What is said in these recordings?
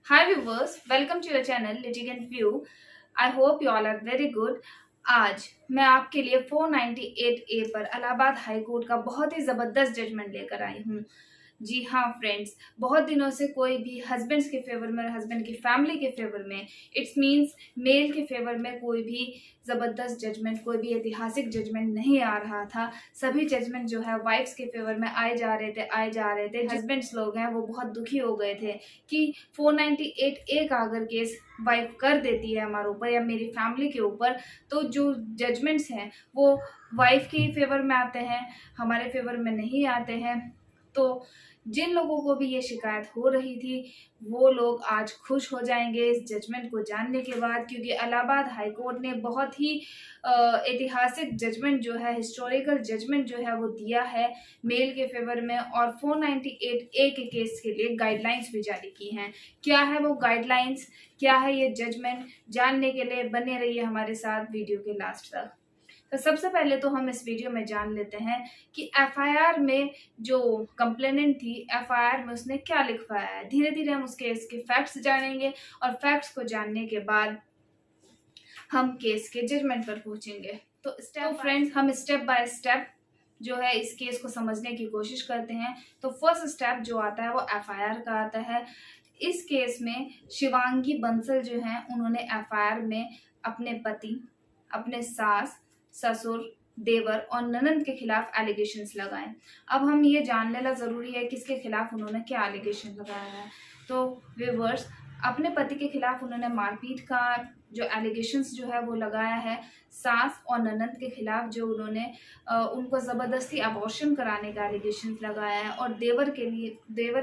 Hi viewers, welcome to your channel Litigant View. I hope you all are very good. आज मैं आपके लिए 498A पर Allahabad high court का बहुत ही ज़बरदस्त जजमेंट लेकर आई हूँ। जी हाँ फ्रेंड्स, बहुत दिनों से कोई भी हस्बैंड्स के फेवर में, हस्बैंड की फैमिली के फेवर में, इट्स मीन्स मेल के फेवर में कोई भी ज़बरदस्त जजमेंट, कोई भी ऐतिहासिक जजमेंट नहीं आ रहा था। सभी जजमेंट जो है वाइफ्स के फेवर में आए जा रहे थे। हस्बैंड्स लोग हैं वो बहुत दुखी हो गए थे कि 498A का अगर केस वाइफ कर देती है हमारे ऊपर या मेरी फैमिली के ऊपर, तो जो जजमेंट्स हैं वो वाइफ के फेवर में आते हैं, हमारे फेवर में नहीं आते हैं। तो जिन लोगों को भी ये शिकायत हो रही थी वो लोग आज खुश हो जाएंगे इस जजमेंट को जानने के बाद, क्योंकि इलाहाबाद हाई कोर्ट ने बहुत ही ऐतिहासिक जजमेंट जो है, हिस्टोरिकल जजमेंट जो है वो दिया है मेल के फेवर में, और 498A के केस के लिए गाइडलाइंस भी जारी की हैं। क्या है वो गाइडलाइंस, क्या है ये जजमेंट, जानने के लिए बने रहिए हमारे साथ वीडियो के लास्ट तक। तो सबसे पहले तो हम इस वीडियो में जान लेते हैं कि एफआईआर में जो कंप्लेनेंट थी, एफआईआर में उसने क्या लिखवाया है। धीरे धीरे हम उसके इसके फैक्ट्स जानेंगे और फैक्ट्स को जानने के बाद हम केस के जजमेंट पर पहुंचेंगे। तो फ्रेंड्स, हम स्टेप बाय स्टेप जो है इस केस को समझने की कोशिश करते हैं। तो फर्स्ट स्टेप जो आता है वो एफआईआर का आता है। इस केस में शिवांगी बंसल जो है उन्होंने एफआईआर में अपने पति, अपने सास, ससुर, देवर और ननंद के खिलाफ एलिगेशंस लगाए। अब हम ये जान लेना जरूरी है किसके खिलाफ उन्होंने क्या एलिगेशन लगाया है। तो व्यूअर्स, अपने पति के खिलाफ उन्होंने मारपीट का जो एलिगेशंस जो है वो लगाया है। सास और ननंद के खिलाफ जो उन्होंने उनको ज़बरदस्ती अबॉर्शन कराने का एलिगेशन लगाया है, और देवर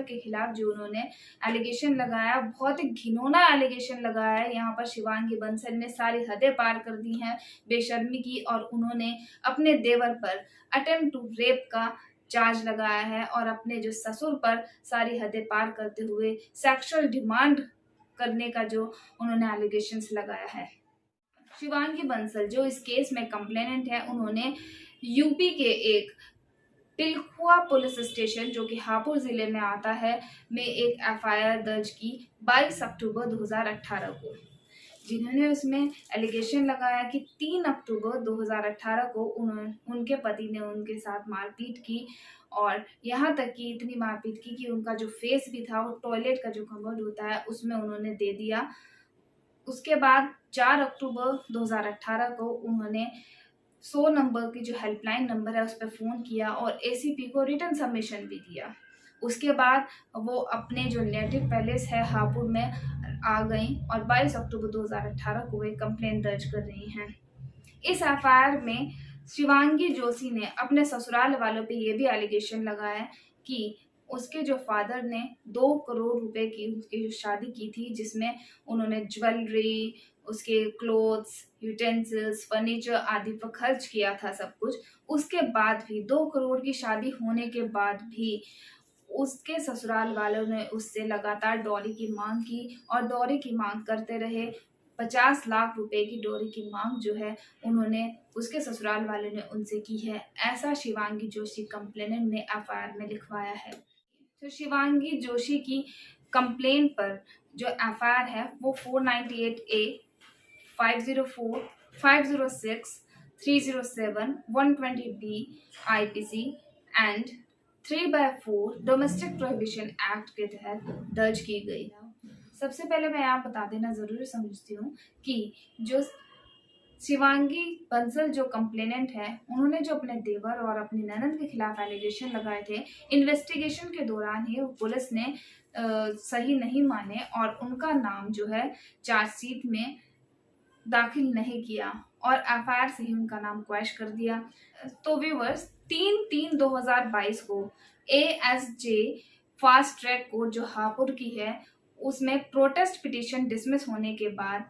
के खिलाफ जो उन्होंने एलिगेशन लगाया, बहुत ही घिनौना एलिगेशन लगाया है। यहाँ पर शिवांगी बंसल ने सारी हदें पार कर दी हैं बेशर्मी की, और उन्होंने अपने देवर पर अटेम्प्ट टू रेप का चार्ज लगाया है और अपने जो ससुर पर सारी हदें पार करते हुए सेक्सुअल डिमांड करने का जो उन्होंने एलिगेशंस लगाया है। शिवांगी बंसल जो इस केस में कंप्लेनेंट है, उन्होंने यूपी के एक तिलकुआ पुलिस स्टेशन जो कि हापुड़ जिले में आता है में एक एफआईआर दर्ज की 22 अक्टूबर 2018 को, जिन्होंने उसमें एलिगेशन लगाया कि 3 अक्टूबर 2018 को उनके पति ने उनके साथ मारपीट की, और यहाँ तक कि इतनी मारपीट की कि उनका जो फेस भी था वो टॉयलेट का जो कमोड होता है उसमें उन्होंने दे दिया। उसके बाद 4 अक्टूबर 2018 को उन्होंने 100 नंबर की जो हेल्पलाइन नंबर है उस पर फ़ोन किया और एसीपी को रिटर्न सबमिशन भी दिया। उसके बाद वो अपने जो नेटिव पैलेस है हापुड़ में आ गई और 22 अक्टूबर 2018 को एक कंप्लेंट दर्ज कर रही हैं। इस एफआईआर में शिवांगी जोशी ने अपने ससुराल वालों पे ये भी एलिगेशन लगाया कि उसके जो फादर ने 2 करोड़ रुपए की उसकी शादी की थी, जिसमें उन्होंने ज्वेलरी, उसके क्लोथ्स, यूटेंसिल्स, फर्नीचर आदि पर खर्च किया था सब कुछ। उसके बाद भी 2 करोड़ की शादी होने के बाद भी उसके ससुराल वालों ने उससे लगातार डॉली की मांग की और डॉली की मांग करते रहे। 50 लाख रुपए की डॉली की मांग जो है उन्होंने, उसके ससुराल वालों ने उनसे की है। ऐसा शिवांगी जोशी कंप्लेनेंट ने एफआईआर में लिखवाया है। तो शिवांगी जोशी की कंप्लेंट पर जो एफआईआर है वो 498A, 504, 506, 307, 120B IPC and 3/4 domestic prohibition act के तहत दर्ज की गई। सबसे पहले मैं यहाँ बता देना जरूरी समझती हूँ कि जो शिवांगी बंसल जो कंप्लेनेंट है, उन्होंने जो अपने देवर और अपनी ननद के खिलाफ एलिगेशन लगाए थे, इन्वेस्टिगेशन के दौरान ही पुलिस ने सही नहीं माने और उनका नाम जो है चार्जशीट में दाखिल नहीं किया और एफआईआर से ही उनका नाम क्वैश कर दिया। तो व्यूअर्स, 3/3/2022 को ASJ फास्ट ट्रैक कोर्ट जो हापुड़ की है उसमें प्रोटेस्ट पिटीशन डिसमिस होने के बाद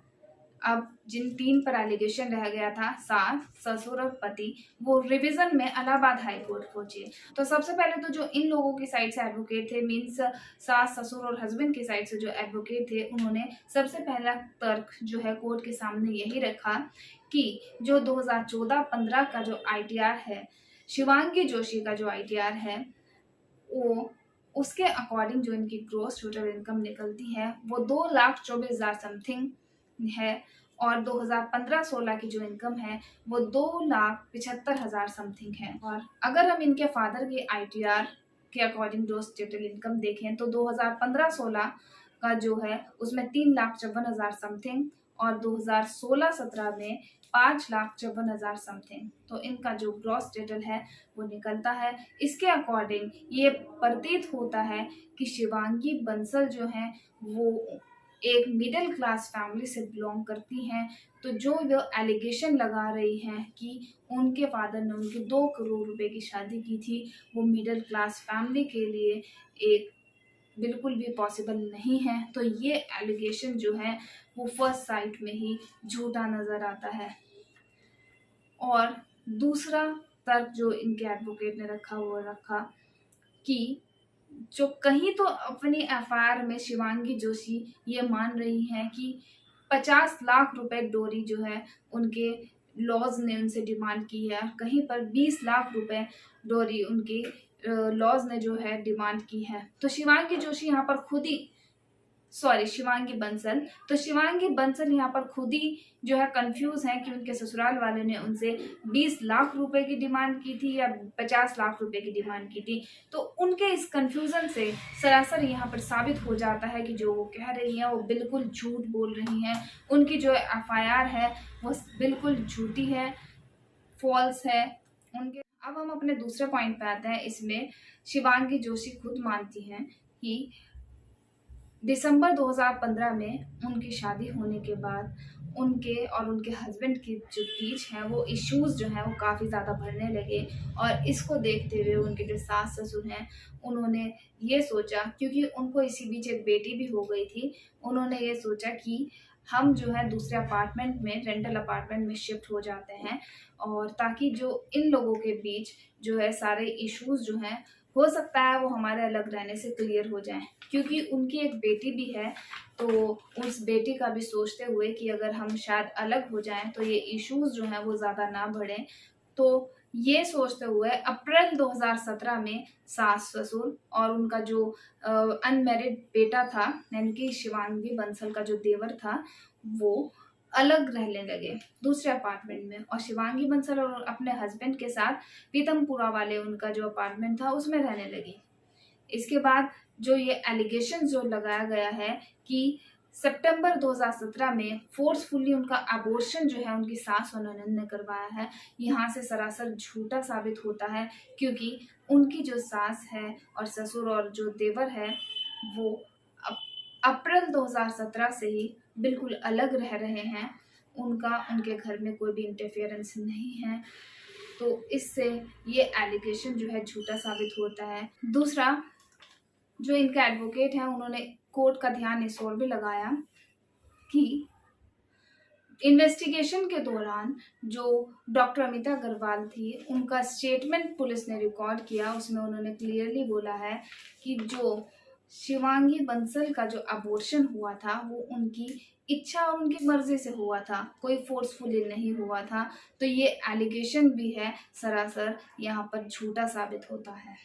अब जिन 3 पर एलिगेशन रह गया था, सास, ससुर और पति, वो रिवीजन में इलाहाबाद हाई कोर्ट पहुंचे। तो सबसे पहले तो जो इन लोगों की साइड से एडवोकेट थे, मीन्स सास, ससुर और हस्बैंड की साइड से जो एडवोकेट थे, उन्होंने सबसे पहला तर्क जो है कोर्ट के सामने यही रखा कि जो 2014-15 का जो ITR है, शिवांगी जोशी का जो ITR है, वो उसके अकॉर्डिंग जो इनकी ग्रॉस टोटल इनकम निकलती है वो 2,24,000 समथिंग है। और 2015-16 की जो इनकम है वो 2,75,000 समथिंग है। और अगर हम इनके फादर के ITR के अकॉर्डिंग ग्रॉस टोटल इनकम देखें तो 2015-16 का जो है उसमें 3,54,000 समथिंग और 2016-17 में 5,54,000 समथिंग। तो इनका जो ग्रॉस टोटल है वो निकलता है। इसके अकॉर्डिंग ये प्रतीत होता है कि शिवांगी बंसल जो है वो एक मिडिल क्लास फैमिली से बिलोंग करती हैं। तो जो वो एलिगेशन लगा रही हैं कि उनके फादर ने उनके 2 करोड़ रुपए की शादी की थी, वो मिडिल क्लास फैमिली के लिए एक बिल्कुल भी पॉसिबल नहीं है। तो ये एलिगेशन जो है वो फर्स्ट साइट में ही झूठा नज़र आता है। और दूसरा तर्क जो इनके एडवोकेट ने रखा वो रखा कि जो कहीं तो अपनी FIR में शिवांगी जोशी ये मान रही हैं कि 50 लाख रुपए डोरी जो है उनके लॉज ने उनसे डिमांड की है, कहीं पर 20 लाख रुपए डोरी उनके लॉज ने जो है डिमांड की है। तो शिवांगी जोशी यहाँ पर खुद ही शिवांगी बंसल, तो शिवांगी बंसल यहाँ पर खुद ही जो है कंफ्यूज है कि उनके ससुराल वाले ने उनसे 20 लाख रुपए की डिमांड की थी या 50 लाख रुपए की डिमांड की थी। तो उनके इस कंफ्यूजन से सरासर यहाँ पर साबित हो जाता है कि जो वो कह रही हैं वो बिल्कुल झूठ बोल रही हैं। उनकी जो FIR है वो बिल्कुल झूठी है, फॉल्स है उनके। अब हम अपने दूसरे पॉइंट पे आते हैं। इसमें शिवांगी जोशी खुद मानती हैं कि दिसंबर 2015 में उनकी शादी होने के बाद उनके और उनके हस्बैंड के जो बीच हैं वो इश्यूज जो हैं वो काफ़ी ज़्यादा बढ़ने लगे। और इसको देखते हुए उनके जो सास ससुर हैं उन्होंने ये सोचा, क्योंकि उनको इसी बीच एक बेटी भी हो गई थी, उन्होंने ये सोचा कि हम जो है दूसरे अपार्टमेंट में, रेंटल अपार्टमेंट में शिफ्ट हो जाते हैं, और ताकि जो इन लोगों के बीच जो है सारे इश्यूज जो हैं हो सकता है वो हमारे अलग रहने से क्लियर हो जाएं। क्योंकि उनकी एक बेटी भी है, तो उस बेटी का भी सोचते हुए कि अगर हम शायद अलग हो जाएं तो ये इश्यूज जो हैं वो ज़्यादा ना बढ़ें, तो ये सोचते हुए अप्रैल 2017 में सास ससुर और उनका जो अनमैरिड बेटा था, यानी कि शिवांगी बंसल का जो देवर था, वो अलग रहने लगे दूसरे अपार्टमेंट में। और शिवांगी बंसल और अपने हस्बैंड के साथ पीतमपुरा वाले उनका जो अपार्टमेंट था उसमें रहने लगी। इसके बाद जो ये एलिगेशन जो लगाया गया है कि सितंबर 2017 में फोर्सफुली उनका अबॉर्शन जो है उनकी सास और ननद ने करवाया है, यहाँ से सरासर झूठा साबित होता है। क्योंकि उनकी जो सास है और ससुर और जो देवर है वो अप्रैल 2017 से ही बिल्कुल अलग रह रहे हैं। उनके घर में कोई भी इंटरफेरेंस नहीं है। तो इससे ये एलिगेशन जो है झूठा साबित होता है। दूसरा, जो इनका एडवोकेट है उन्होंने कोर्ट का ध्यान इस ओर भी लगाया कि इन्वेस्टिगेशन के दौरान जो डॉक्टर अमिता अग्रवाल थी उनका स्टेटमेंट पुलिस ने रिकॉर्ड किया, उसमें उन्होंने क्लियरली बोला है कि जो शिवांगी बंसल का जो अबॉर्शन हुआ था वो उनकी इच्छा और उनकी मर्जी से हुआ था, कोई फोर्सफुली नहीं हुआ था। तो ये एलिगेशन भी है सरासर यहाँ पर झूठा साबित होता है।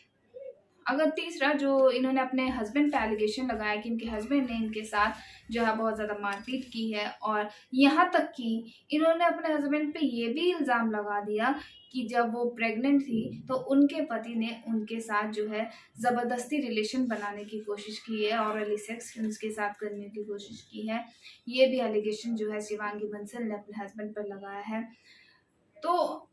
अगर तीसरा, जो इन्होंने अपने हस्बैंड पे एलिगेशन लगाया कि इनके हस्बैंड ने इनके साथ जो है बहुत ज़्यादा मारपीट की है, और यहाँ तक कि इन्होंने अपने हस्बैंड पे ये भी इल्ज़ाम लगा दिया कि जब वो प्रेग्नेंट थी तो उनके पति ने उनके साथ जो है ज़बरदस्ती रिलेशन बनाने की कोशिश की है, ऑरली सेक्स उनके साथ करने की कोशिश की है। ये भी एलिगेशन जो है शिवांगी बंसल ने अपने हस्बैंड पर लगाया है। तो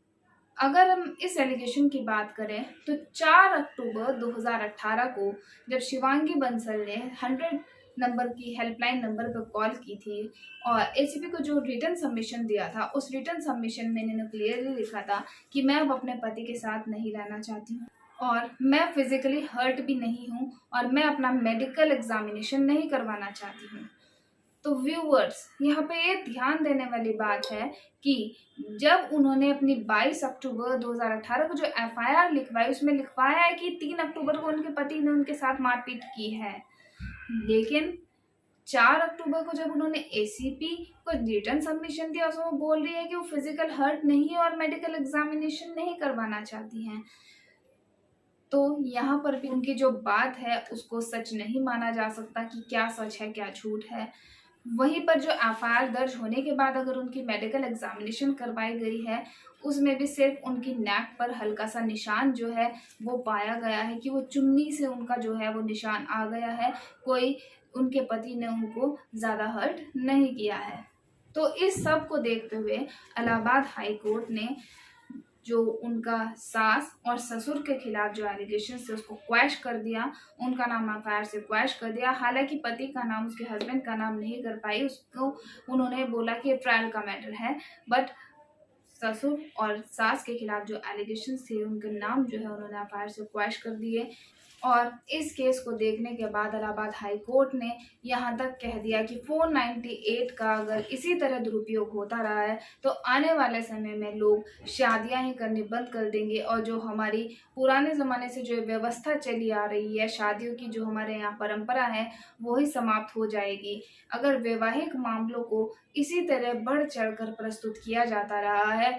अगर हम इस एलिगेशन की बात करें तो 4 अक्टूबर 2018 को जब शिवांगी बंसल ने 100 नंबर की हेल्पलाइन नंबर पर कॉल की थी और ACP को जो रिटर्न सबमिशन दिया था, उस रिटर्न सबमिशन में इन्होंने क्लियरली लिखा था कि मैं अब अपने पति के साथ नहीं रहना चाहती हूँ और मैं फिजिकली हर्ट भी नहीं हूँ और मैं अपना मेडिकल एग्जामिनेशन नहीं करवाना चाहती हूँ। तो व्यूअर्स, यहाँ पे ये ध्यान देने वाली बात है कि जब उन्होंने अपनी 22 अक्टूबर 2018 को जो FIR लिखवाई उसमें लिखवाया है कि 3 अक्टूबर को उनके पति ने उनके साथ मारपीट की है, लेकिन 4 अक्टूबर को जब उन्होंने ACP को रिटर्न सबमिशन दिया उसमें वो बोल रही है कि वो फिजिकल हर्ट नहीं है और मेडिकल एग्जामिनेशन नहीं करवाना चाहती हैं। तो यहाँ पर भी उनकी जो बात है उसको सच नहीं माना जा सकता कि क्या सच है क्या झूठ है। वहीं पर जो एफआईआर दर्ज होने के बाद अगर उनकी मेडिकल एग्जामिनेशन करवाई गई है, उसमें भी सिर्फ उनकी नेक पर हल्का सा निशान जो है वो पाया गया है कि वो चुन्नी से उनका जो है वो निशान आ गया है। कोई उनके पति ने उनको ज़्यादा हर्ट नहीं किया है। तो इस सब को देखते हुए इलाहाबाद हाई कोर्ट ने जो उनका सास और ससुर के खिलाफ जो एलिगेशन थे उसको क्वैश कर दिया, उनका नाम एफआईआर से क्वैश कर दिया। हालांकि पति का नाम, उसके हस्बैंड का नाम नहीं कर पाई, उसको उन्होंने बोला कि ट्रायल का मैटर है, बट ससुर और सास के खिलाफ जो एलिगेशन थे उनके नाम जो है उन्होंने एफआईआर से क्वैश कर दिए। और इस केस को देखने के बाद इलाहाबाद हाई कोर्ट ने यहाँ तक कह दिया कि 498 का अगर इसी तरह दुरुपयोग होता रहा है तो आने वाले समय में लोग शादियां ही करनी बंद कर देंगे और जो हमारी पुराने ज़माने से जो व्यवस्था चली आ रही है शादियों की, जो हमारे यहाँ परंपरा है, वो ही समाप्त हो जाएगी। अगर वैवाहिक मामलों को इसी तरह बढ़ चढ़कर प्रस्तुत किया जाता रहा है,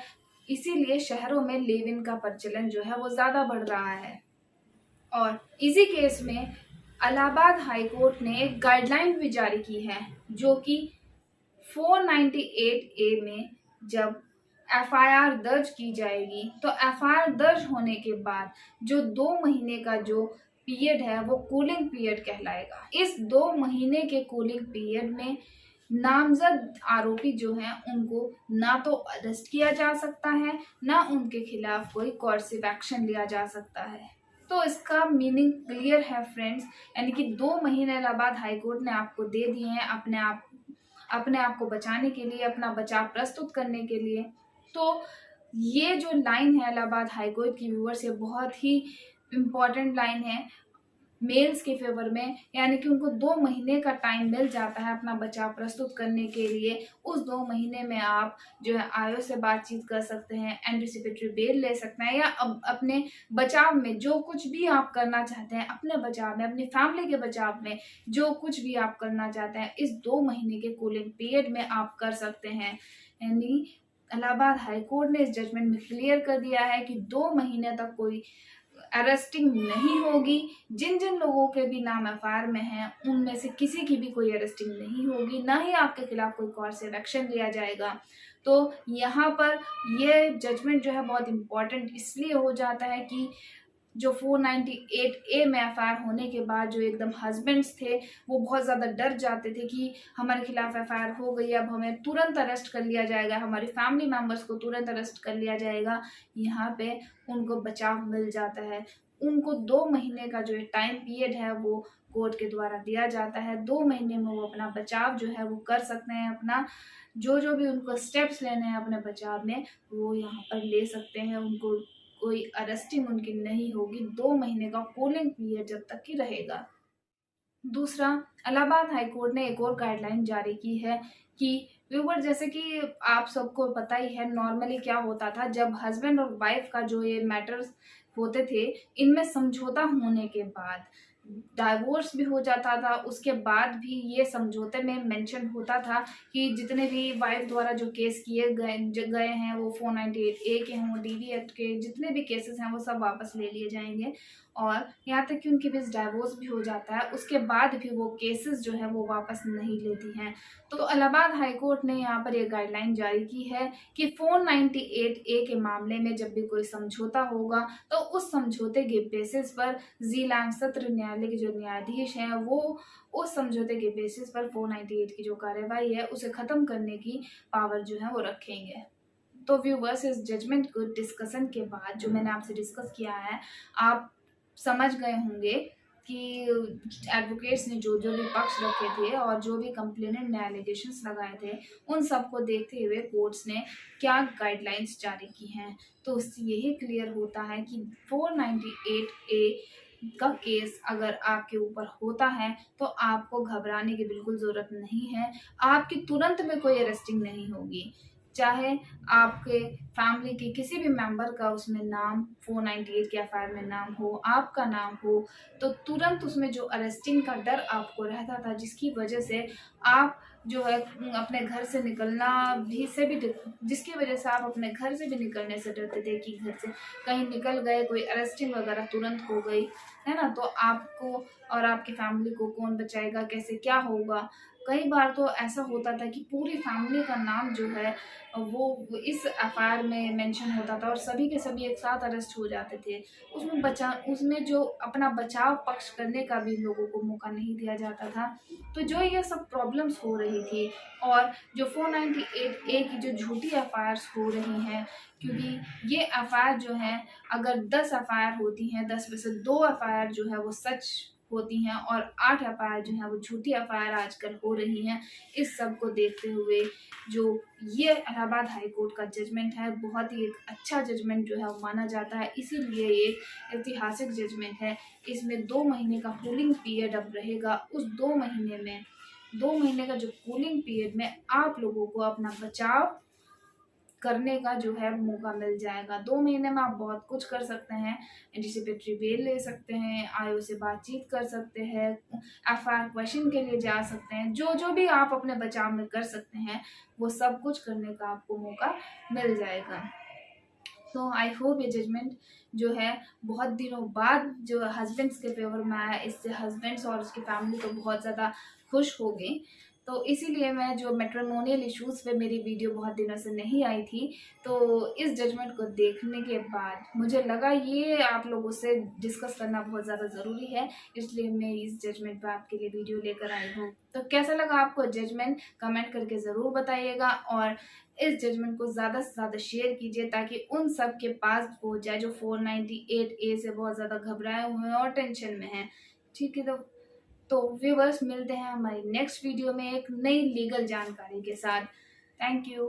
इसीलिए शहरों में लिव इन का प्रचलन जो है वो ज़्यादा बढ़ रहा है। और इसी केस में इलाहाबाद हाई कोर्ट ने एक गाइडलाइन भी जारी की है, जो कि 498 ए में जब एफआईआर दर्ज की जाएगी तो एफआईआर दर्ज होने के बाद जो 2 महीने का जो पीरियड है वो कूलिंग पीरियड कहलाएगा। इस 2 महीने के कूलिंग पीरियड में नामजद आरोपी जो हैं उनको ना तो अरेस्ट किया जा सकता है, ना उनके खिलाफ कोई कोर्सिव एक्शन लिया जा सकता है। तो इसका मीनिंग क्लियर है फ्रेंड्स, यानी कि 2 महीने इलाहाबाद हाई कोर्ट ने आपको दे दिए हैं अपने आप को बचाने के लिए, अपना बचाव प्रस्तुत करने के लिए। तो ये जो लाइन है इलाहाबाद हाई कोर्ट की व्यूअर्स, ये बहुत ही इम्पॉर्टेंट लाइन है मेल्स के फेवर में, यानी कि उनको 2 महीने का टाइम मिल जाता है अपना बचाव प्रस्तुत करने के लिए। उस 2 महीने में आप जो है आयो से बातचीत कर सकते हैं, एंटिसिपेटरी बेल ले सकते हैं, या अपने बचाव में जो कुछ भी आप करना चाहते हैं, अपने बचाव में, अपनी फैमिली के बचाव में जो कुछ भी आप करना चाहते हैं, इस 2 महीने के कूलिंग पीरियड में आप कर सकते हैं। यानी इलाहाबाद हाई कोर्ट ने इस जजमेंट में क्लियर कर दिया है कि 2 महीने तक कोई अरेस्टिंग नहीं होगी। जिन जिन लोगों के भी नाम एफआईआर में हैं उनमें से किसी की भी कोई अरेस्टिंग नहीं होगी, ना ही आपके खिलाफ कोई कोर्सिव एक्शन लिया जाएगा। तो यहाँ पर ये जजमेंट जो है बहुत इम्पॉर्टेंट इसलिए हो जाता है कि जो 498 ए में एफआईआर होने के बाद जो एकदम हस्बैंड्स थे वो बहुत ज़्यादा डर जाते थे कि हमारे खिलाफ एफआईआर हो गई, अब हमें तुरंत अरेस्ट कर लिया जाएगा, हमारे फैमिली मेम्बर्स को तुरंत अरेस्ट कर लिया जाएगा। यहाँ पे उनको बचाव मिल जाता है। उनको 2 महीने का जो टाइम पीरियड है वो कोर्ट के द्वारा दिया जाता है। 2 महीने में वो अपना बचाव जो है वो कर सकते हैं, अपना जो भी उनको स्टेप्स लेने हैं अपने बचाव में वो यहाँ पर ले सकते हैं। उनको कोई अरेस्टिंग उनकी नहीं होगी 2 महीने का कूलिंग पीरियड जब तक की रहेगा। दूसरा, इलाहाबाद हाई कोर्ट ने एक और गाइडलाइन जारी की है कि व्यूवर, जैसे कि आप सबको पता ही है नॉर्मली क्या होता था जब हस्बैंड और वाइफ का जो ये मैटर्स होते थे, इनमें समझौता होने के बाद डाइवोर्स भी हो जाता था। उसके बाद भी ये समझौते में मेंशन होता था कि जितने भी वाइफ द्वारा जो केस किए गए हैं वो 498 ए के हों, डीवी एक्ट के जितने भी केसेस हैं वो सब वापस ले लिए जाएंगे, और यहाँ तक कि उनके बीच डाइवोर्स भी हो जाता है, उसके बाद भी वो केसेस जो है वो वापस नहीं लेती हैं। तो इलाहाबाद हाई कोर्ट ने यहाँ पर ये गाइडलाइन जारी की है कि 498 ए के मामले में जब भी कोई समझौता होगा तो उस समझौते के बेसिस पर जिला सत्र न्यायालय के जो न्यायाधीश हैं वो उस समझौते के बेसिस पर 498 की जो कार्रवाई है उसे ख़त्म करने की पावर जो है वो रखेंगे। तो व्यूवर्स, इस जजमेंट को डिस्कशन के बाद जो मैंने आपसे डिस्कस किया है, आप समझ गए होंगे कि एडवोकेट्स ने जो भी पक्ष रखे थे और जो भी कंप्लेनेंट ने एलिगेशंस लगाए थे उन सबको देखते हुए कोर्ट्स ने क्या गाइडलाइंस जारी की हैं। तो उससे यही क्लियर होता है कि 498 ए का केस अगर आपके ऊपर होता है तो आपको घबराने की बिल्कुल ज़रूरत नहीं है। आपकी तुरंत में कोई अरेस्टिंग नहीं होगी, चाहे आपके फैमिली के किसी भी मेंबर का उसमें नाम 498 के एफआईआर में नाम हो, आपका नाम हो, तो तुरंत उसमें जो अरेस्टिंग का डर आपको रहता था जिसकी वजह से आप जो है अपने घर से निकलना भी से भी जिसकी वजह से आप अपने घर से भी निकलने से डरते थे कि घर से कहीं निकल गए, कोई अरेस्टिंग वगैरह तुरंत हो गई, है ना, तो आपको और आपकी फैमिली को कौन बचाएगा, कैसे क्या होगा। कई बार तो ऐसा होता था कि पूरी फैमिली का नाम जो है वो इस एफआईआर में मेंशन होता था और सभी के सभी एक साथ अरेस्ट हो जाते थे। उसमें जो अपना बचाव पक्ष करने का भी लोगों को मौका नहीं दिया जाता था। तो जो ये सब प्रॉब्लम्स हो रही थी और जो 498A की जो झूठी एफआईआर्स हो रही हैं, क्योंकि ये एफआईआर जो है, अगर 10 एफआईआर होती हैं, 10 में से 2 एफआईआर जो है वो सच होती हैं और 8 एफआईआर जो है वो झूठी एफआईआर आजकल हो रही हैं। इस सब को देखते हुए जो ये इलाहाबाद हाई कोर्ट का जजमेंट है, बहुत ही एक अच्छा जजमेंट जो है वो माना जाता है, इसीलिए ये ऐतिहासिक जजमेंट है। इसमें 2 महीने का कूलिंग पीरियड अब रहेगा। उस 2 महीने का जो कूलिंग पीरियड में आप लोगों को अपना बचाव करने का जो है मौका मिल जाएगा। 2 महीने में आप बहुत कुछ कर सकते हैं। एंटीसिपेटरी बेल ले सकते हैं, आईओ से बातचीत कर सकते हैं, एफआईआर क्वेश्चन के लिए जा सकते हैं, जो भी आप अपने बचाव में कर सकते हैं वो सब कुछ करने का आपको मौका मिल जाएगा। तो आई होप ये जजमेंट जो है बहुत दिनों बाद जो हस्बैंड्स के फेवर में आया, इससे हस्बैंड्स और उसकी फैमिली तो बहुत ज़्यादा खुश हो गई। तो इसीलिए मैं जो मैट्रिमोनियल इश्यूज़ पे मेरी वीडियो बहुत दिनों से नहीं आई थी, तो इस जजमेंट को देखने के बाद मुझे लगा ये आप लोगों से डिस्कस करना बहुत ज़्यादा ज़रूरी है, इसलिए मैं इस जजमेंट पे आपके लिए वीडियो लेकर आई हूँ। तो कैसा लगा आपको जजमेंट, कमेंट करके ज़रूर बताइएगा और इस जजमेंट को ज़्यादा से ज़्यादा शेयर कीजिए ताकि उन सब के पास पहुंच जाए जो 498A से बहुत ज़्यादा घबराए हुए हैं और टेंशन में हैं। ठीक है, तो व्यूवर्स मिलते हैं हमारी नेक्स्ट वीडियो में एक नई लीगल जानकारी के साथ। Thank you.